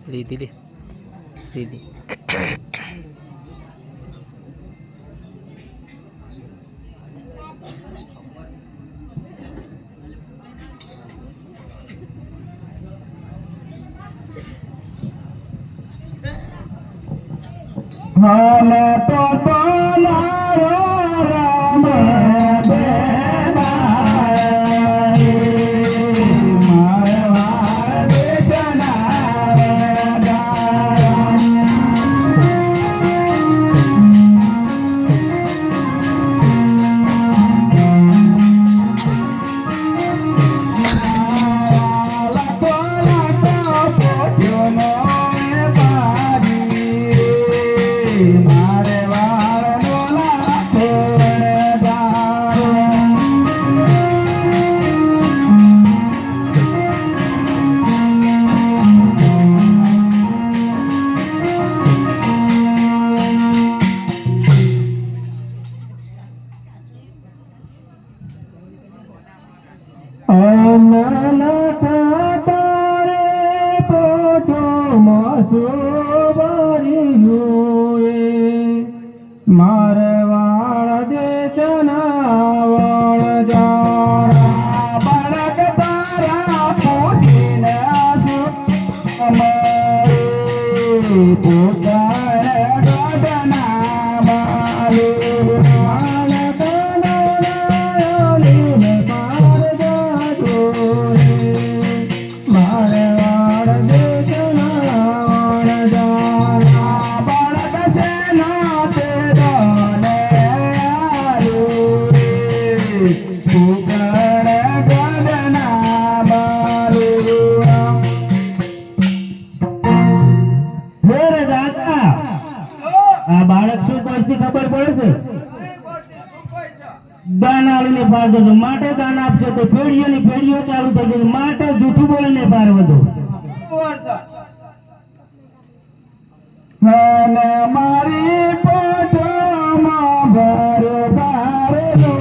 લીધી મારવાડ દેશના વળજારા બળદ તારા પૂજીને પોતાને ગઢના બાલુ માટે દાન આપશે તો પેઢીઓની પેઢીઓ ચાલુ થઈ જશે માટે જૂઠું બોલીને પાર વધો મારી પોટોમાં ભર ભારેલો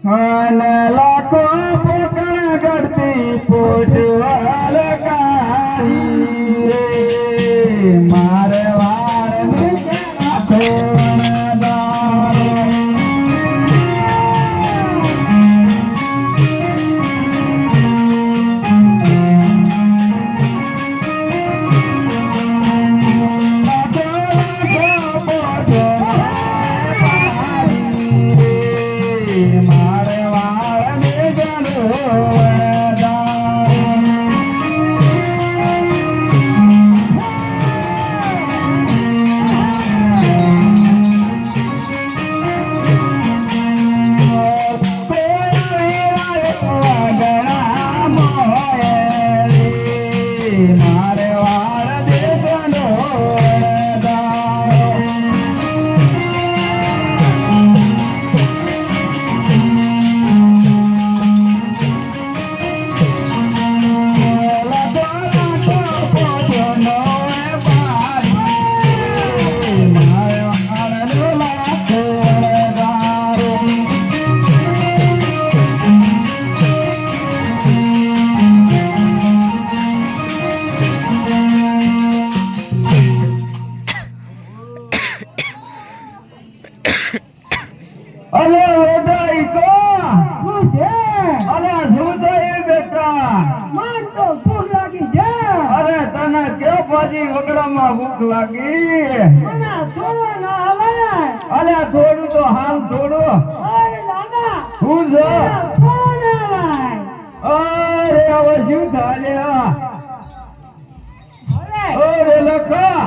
અને લાખો પોકળ કરતી પોટવાલ કાઢી રે મારે વાર ભૂખ લાગી અલે થોડું તો હાલ થોડું હું જો અરે હવે શું થાય અરે લખા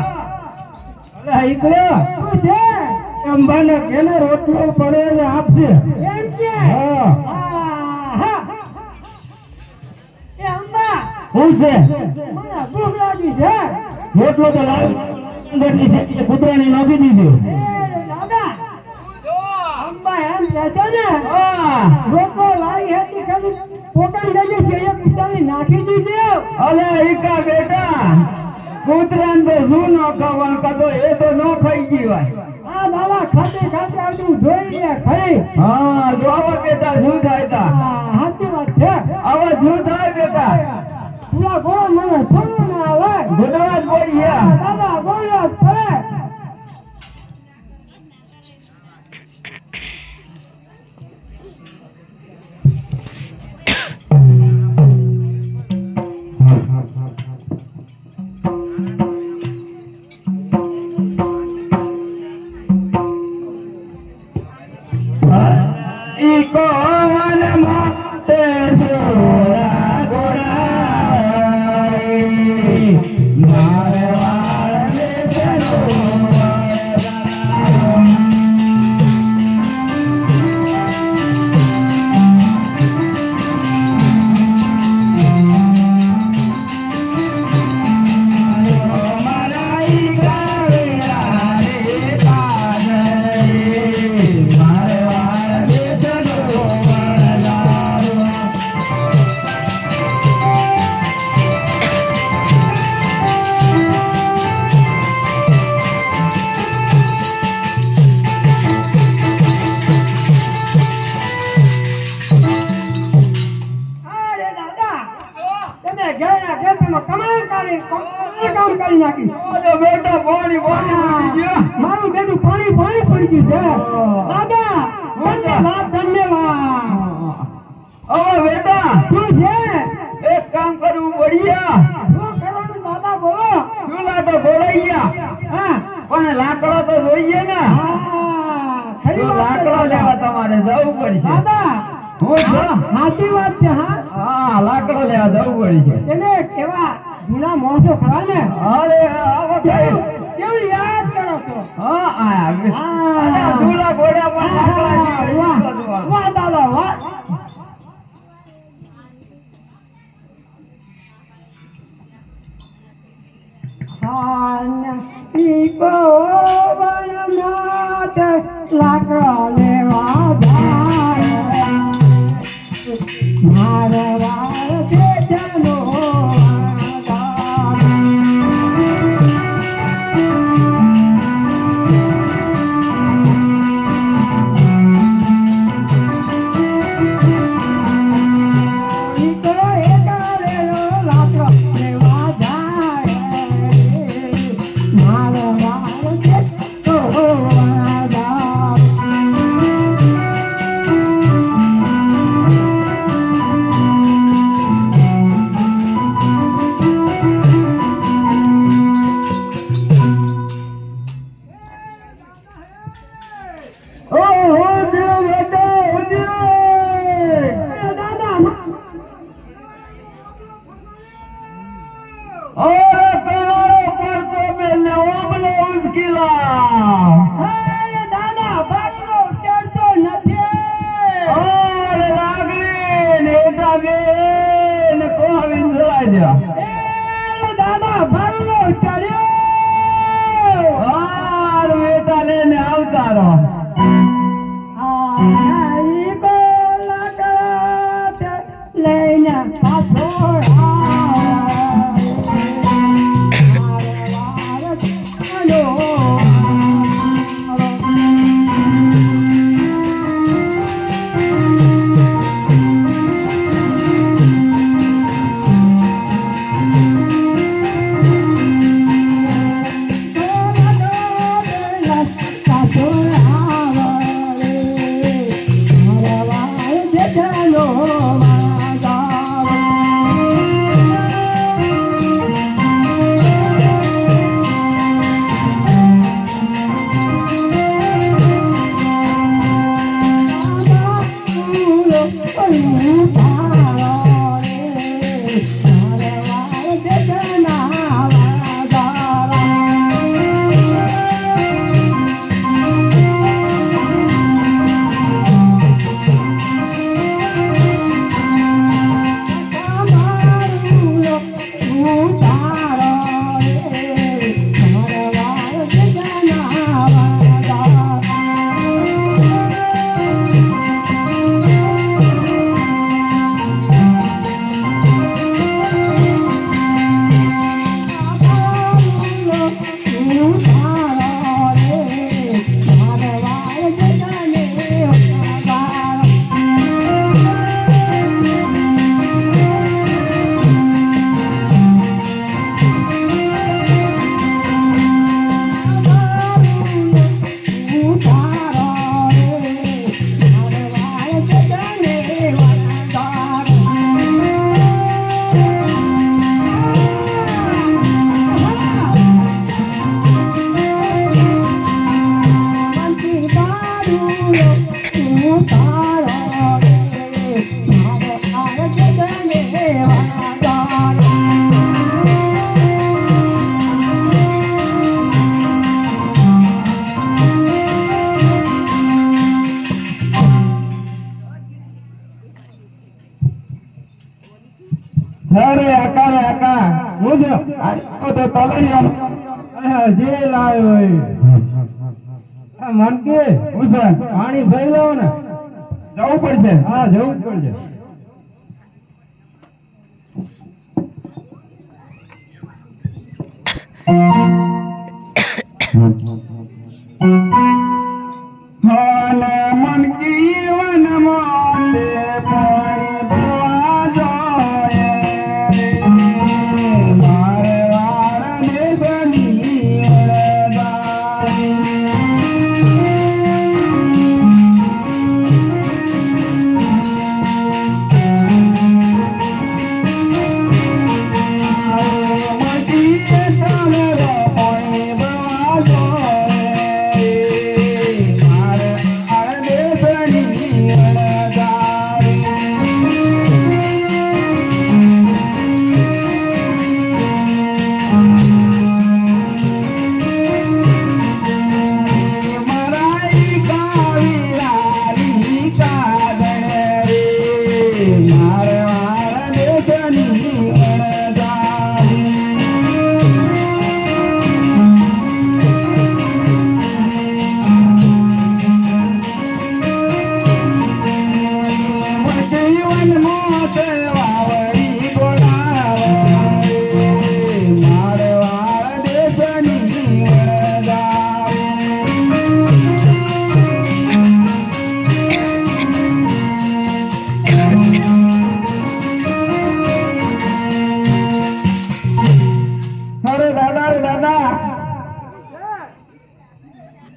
અરે ઈકડે અંબાને કેને રોટલો પડે ને આપશે હું છે ભૂખ લાગી છે રોટલો તો કૂતરાની નાખી દીધો રોટલો લાવી હતી ખાલી પોતાની કૂતરાની નાખી દીધી અલે ઈકા બેટા કૂતરાને તો શું ન ખાવાનું કાતો એ તો ન ખાઈ ગઈ હોય હા બાબા ખાતે ખાતે આવતું જોઈને ખાઈ હા જો આવા બેટા શું થાય તા સાચી વાત છે આવા શું થાય બેટા પૂરા ગોળો મને થોડું ના આવે ધન્યવાદ બોલ્યા દાદા બોલ્યો છે ઈકો મન માતે જોડા ગોડા મારે વાળે ચલો મારું બેટું પાણી પાણી પડી ગયું છે દાદા ધન્યવાદ હવે બેટા શું છે એક કામ કરવું પડ્યા શું કરવાનું દાદા બોલો ચૂલા તો બોલાઈ ગયા હા પણ લાકડો તો જોઈએ ને લાકડો લેવા તમારે જવું પડશે દાદા સાચી વાત છે હા લાકડો લેવા જવું પડશે એને કેવા જૂના મોસો ખરા ને અરે આવો કેવું યાદ કરો છો હા જૂના ઘોડા પણ વાહ દાદા વાહ લાકડો લેવા જાય મારે વાર છે જનો ઓરે તારો પડતો બેને ઓબલો ઉચકીલા અરે દાદા બાટલો ચડતો નથી. ઓરે લાગણી ને એટા બેન કોહવી જોઈ દે. એ દાદા બાટલો ચડ્યો. હાર બેટા લઈને આવતા રહો. આઈ ગોલા લઈને પાછો અરે આકા હું જો તો તલૈયા જે લાવ્યો હોય મન કે ઉસન પાણી ભરી લાવો ને. જવું પડશે. હા જવું જ પડશે. મન કી વન મોલે પાણી ભરવા જોઈએ મારે વાર ને બની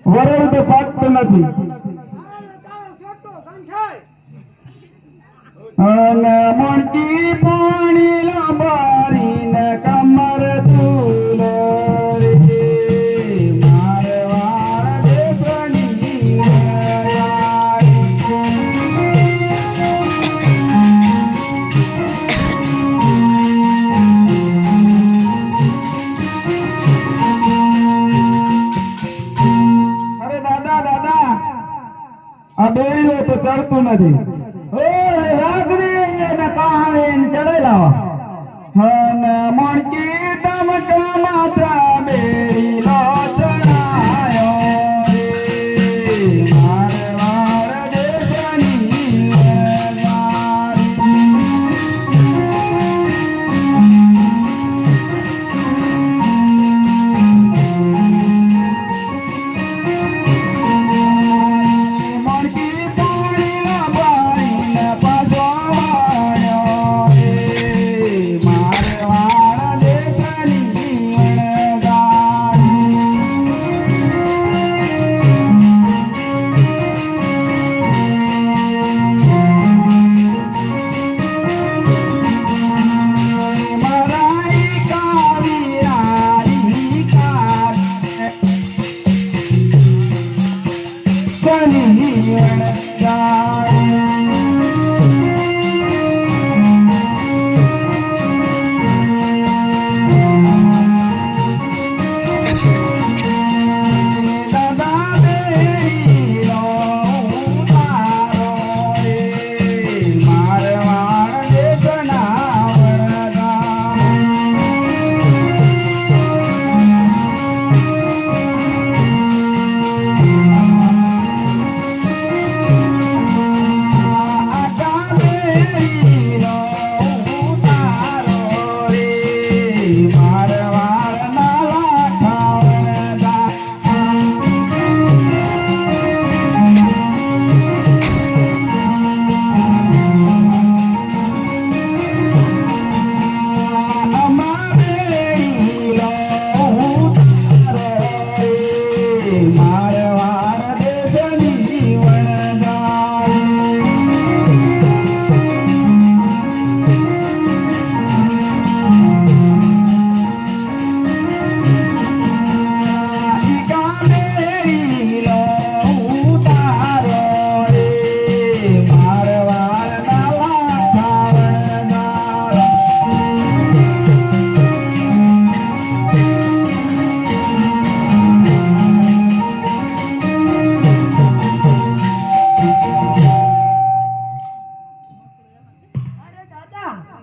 વરલ તો પાકતું નથી. અને મોટી પાણી લાંબારીને કમર તુલો રે મારે વાર દેશની નથી ઓય રાખડી એને કાવે ચડે લાવા હન મણકી ટમટા માત્રા બેરી લો ચણાયો મારે વાર દેશની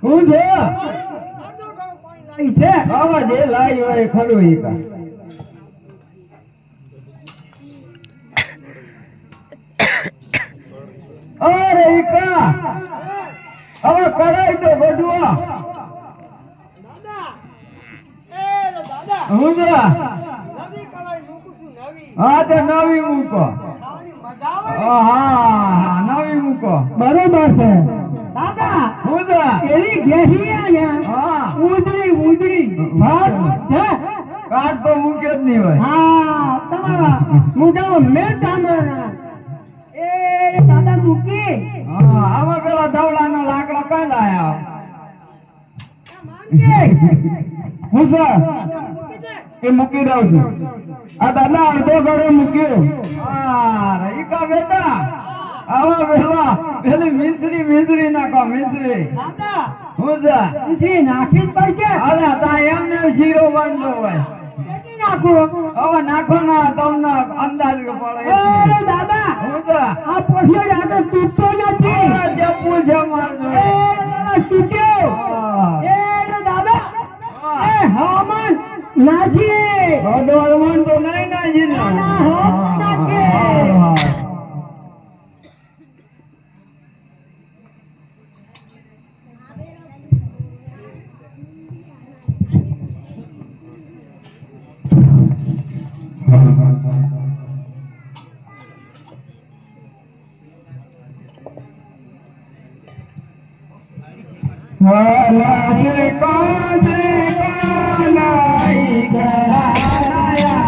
હું છે છે આવા દે લાઈ હોય ખરું ઈ કા અરે ઈ કા હવે કરાઈ તો ગઢવા હું જરા હા તે નવી મૂકો હા નવી મૂકો બરોબર છે દાદા ઉદરા એની ઘેસિયા ને હા ઉદરી ભાત છે કાટ તો મૂકે જ નહીં હોય હા તમારા મુઢાઓ મેં સાંભળના એ દાદા મૂકી હા આમાં પેલા ધવલાના લાકડા કાં લાયા હું સર એ મૂકી દઉં છું આ દાદા અડધો ઘરે મૂક્યો હા રહીકા બેટા આવા વેલા પેલી મિસરી નાખો મિસરી દાદા હું સર જી નાખી જ પડશે અરે તા એમને શીરો બનતો હોય કેટલી નાખો હવે નાખો ના તમને અંદાજ પડે એ દાદા હું સર આ પોસ્યો આગળ તૂટતો નથી જપુ છે મારજો એ દાદા તૂટ્યો એ દાદા એ હવામાન નાજી અડવાળવાન તો નહીં નાજી ને ના, હા, નાખે. વાલા કાજે કાનાઈ કરાયા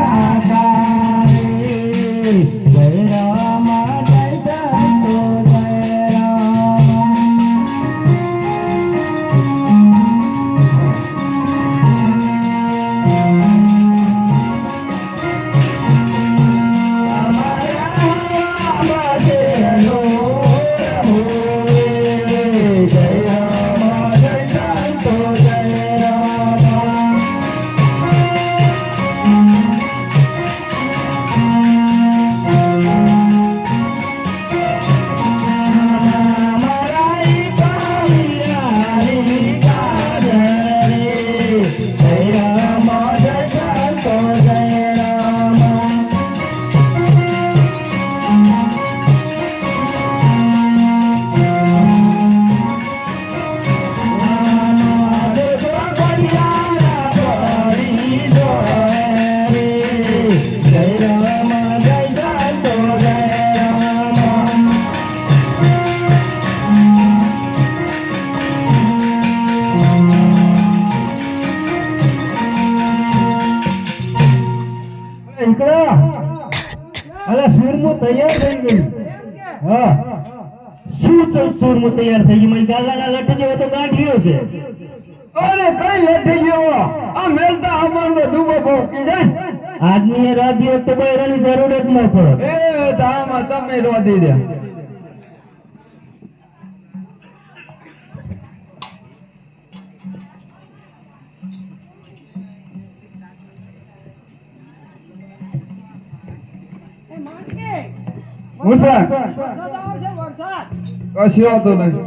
તૈયાર થઈ ગઈ. હા શું તો સૂરમું તૈયાર થઈ ગયું? ગાલાના લઠ જેવો તો ગાંઠિયો છે. અરે કઈ લેઠી ગયો આ મેલતા આપણને ડૂબો પહોંચી જાય. આજની રાત દિવસ તો બૈરાની જરૂર જ ન પડે. એ ધામા તમે રોધી દે. મુસા કશી હતો નહીં.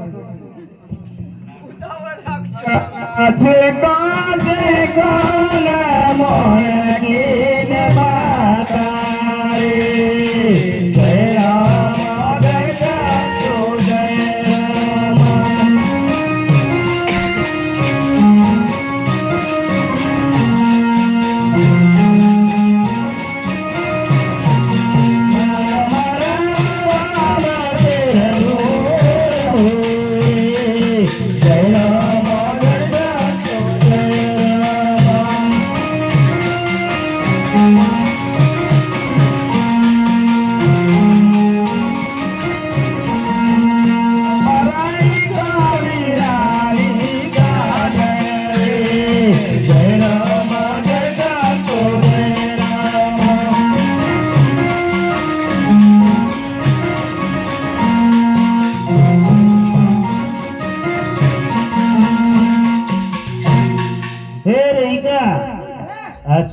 છે કાલે કાલા મોહકીને માતા રે જય રામ જય રામ જય રામ.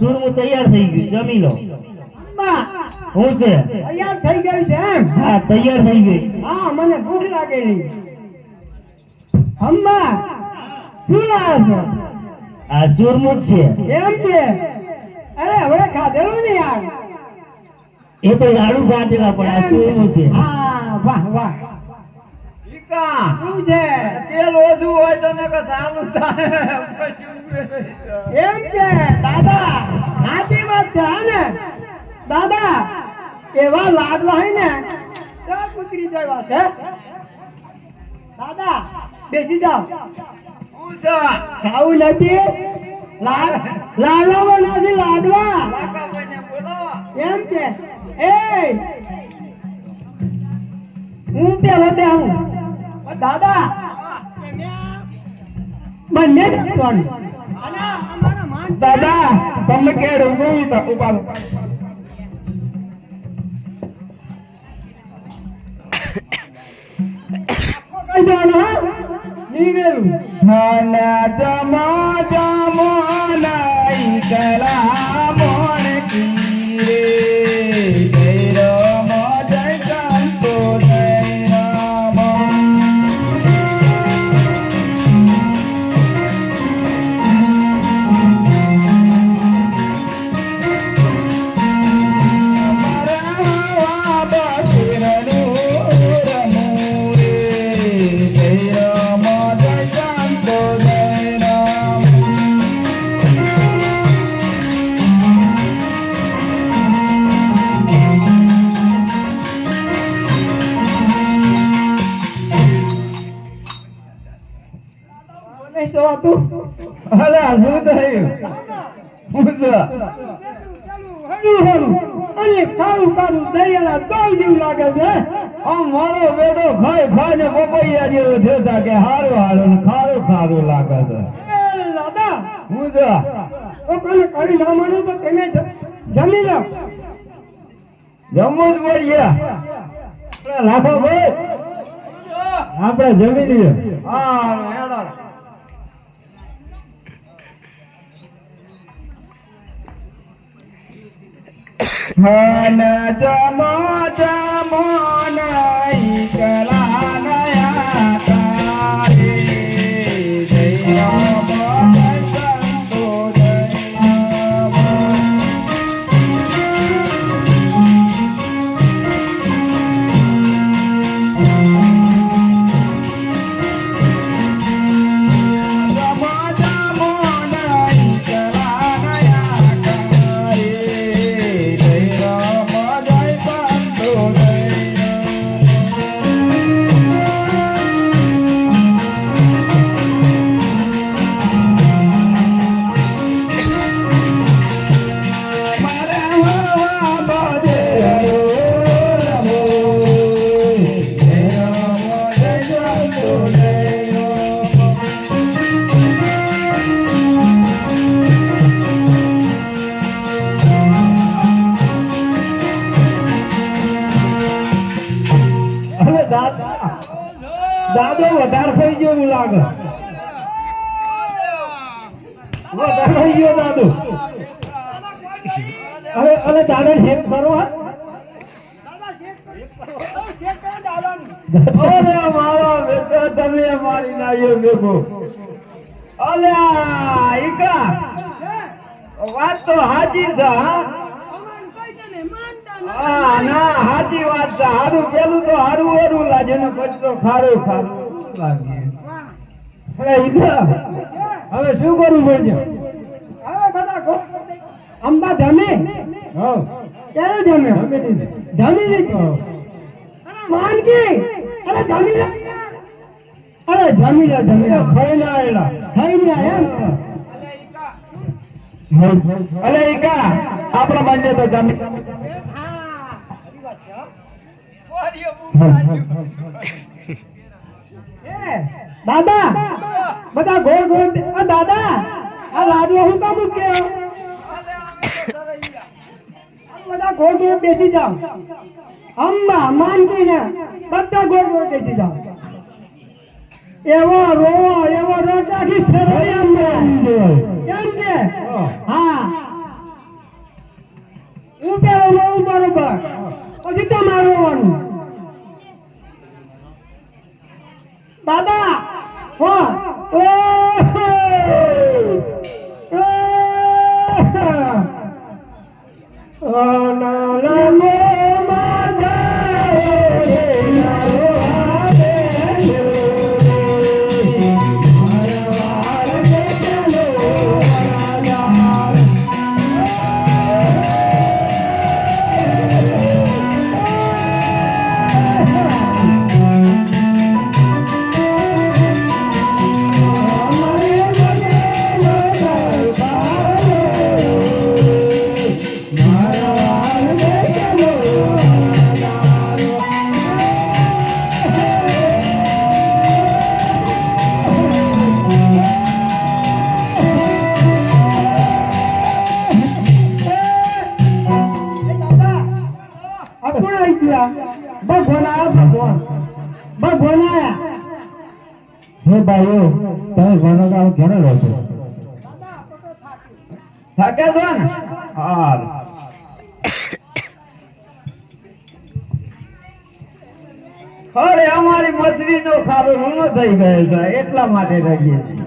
સૂરમું તૈયાર થઈ ગયું, જમી લો. શું છે? તૈયાર થઈ ગઈ છે એમ? હા તૈયાર થઈ ગઈ. હા મને ભૂખ લાગેલી. અમ્મા શું લાવો છો? આ સૂરમું જ છે. એમ છે? અરે હવે ખાધેલું ને યાર. એ તો લાડુ ખાધેલા પણ આ સૂરમું છે. હા વાહ વાહ. શું છે? તેલ ઓછું હોય તો ને સારું થાય. એમ છે દાદા, સાચી વાત છે. હા ને દાદા, એવા લાડવા હોય ને તો કુતરી જેવા છે. દાદા બેસી જાઓ. ખાવું નથી? લાડવા નથી, લાડવા. એમ છે? એ હું પેલો હું દાદા બંને દાદા તમે કેડ ઉભા કઈ જવાનું? જમો જમો નહીં કલા મોણ કી રે જય રામ જય કાંતો જય રામ. મારો બેટો ખાઈ ખાઈને પપૈયા જેવો થયો કે હારું હારું ખારું ખારું લાગે છે. દાદા હું કરી ના માનું તો તમે જમી લો. જમવું જ મળીએ લાખો ભાઈ, આપણે જમી લઈએ. હા હન જમો જમો નહીં કલા નયા તારી જય રામ જય સંતો જય રામ. જમો જમો નહીં કલા નયા તારી જય રામ જય સંતો જય રામ. દાદો વધારે થઈ ગયો એવું લાગે. વધારે થઈ ગયો દાદો. અરે દાદા હેક કરો હા. અરે મારો બેટા તમે મારી નાખ્યો ભેગો. અલ્યા ઈકા વાત તો સાચી છે હા. હા ના સાચી વાત છે. હારું પેલું તો હારું ઓરું લાગે ને પછી તો ખારું ખારું લાગે. અરે ઈકા હવે શું કરવું પડશે? અંબા જમે હા ક્યારે જમે જમી લીધું માનકી અરે જમી લે અરે જમી લે ખાઈ ના આયેલા. થઈ ગયા એમ અરે ઈકા આપણા બંને તો જમી. દાદા બધા ગોળ ગોળ દાદા આ લાડુ હું કામ મૂક્યો બધા ગોળ ગોળ બેસી જાઓ. અંબા માનકી ને બધા ગોળ ગોળ બેસી જાઓ. એવો રોવો એવો રોટાથી ફેરવી કેમ છે હા હું પેલો રોવું બરોબર પછી તમારે રોવાનું દાદા હો હે ભાઈઓ તમે વનગામ ઘરે રહો છો? થાકે છો ને હા અરે અમારી મછલી નો ખારો રૂનો થઈ ગયો છે એટલા માટે રહીએ છીએ.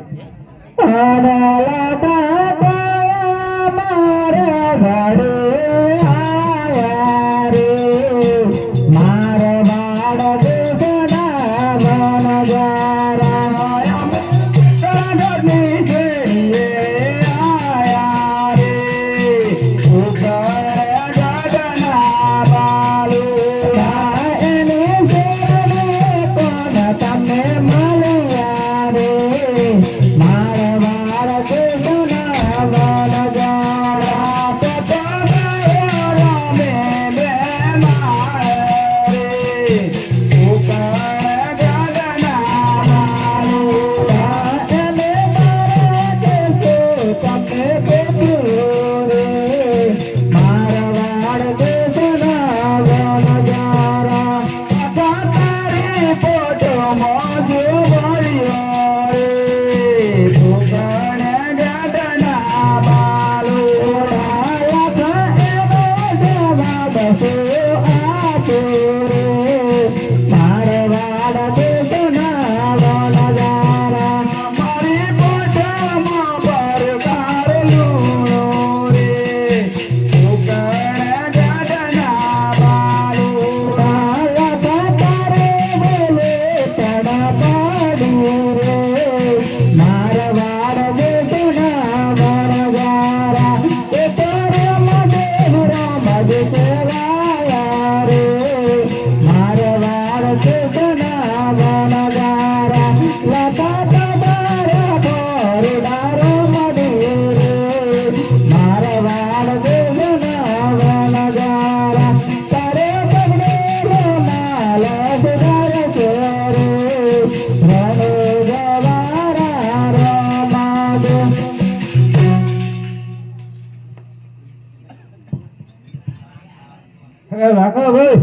રાખો ભાઈ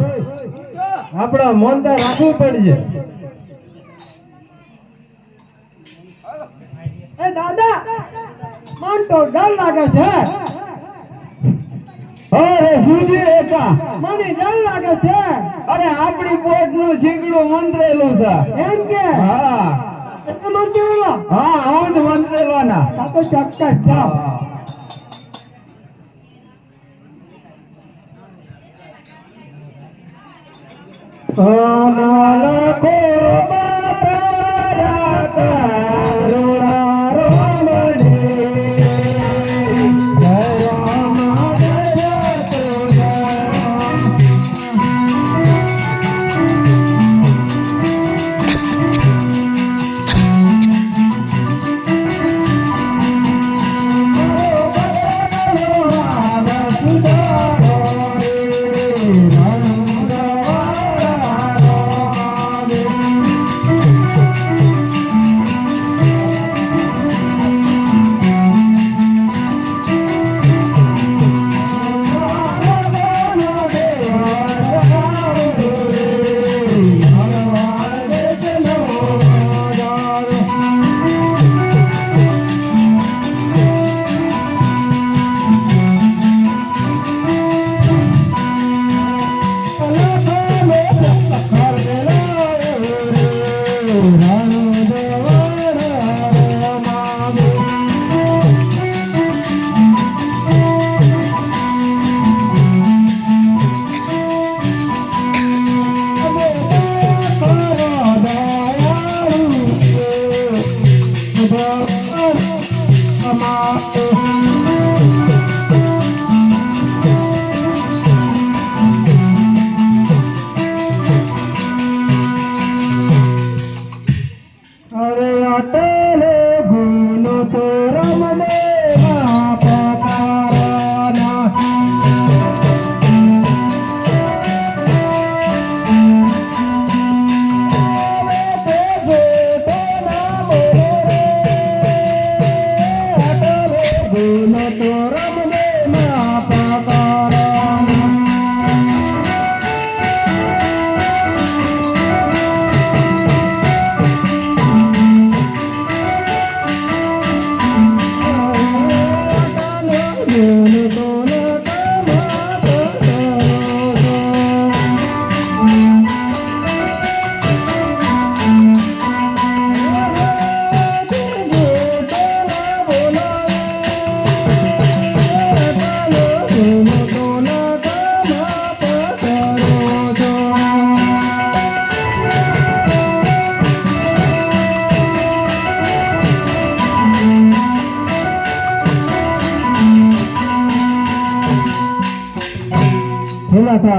આપડા મોનતા રાખવું પડશે. તો ડર લાગે છે. અરે સુજે એકા મને ડર લાગે છે. અરે આપણી પોટ નું શીંગડું મંત્રેલું છે. એમ કે હા એટલું મંત્રેલો હા હું જ મંત્રેલોના. આ તો ચોક્કસ જાઓ.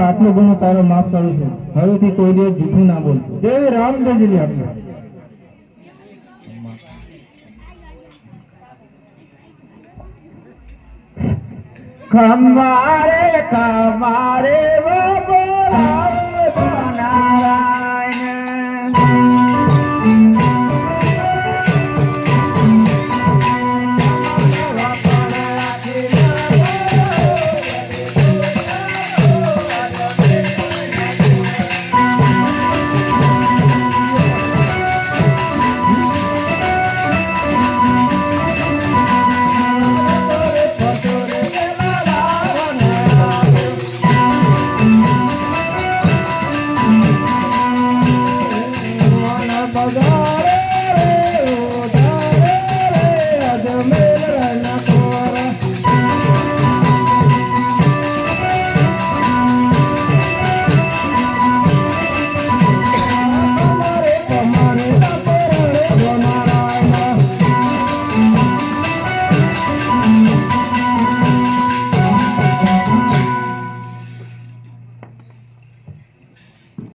આટલો ઘણો તારો માફ કરું છું. હવેથી કોઈ દિવસ જૂઠું ના બોલતો. જય રામદેવજી આપણે કમારે કમારે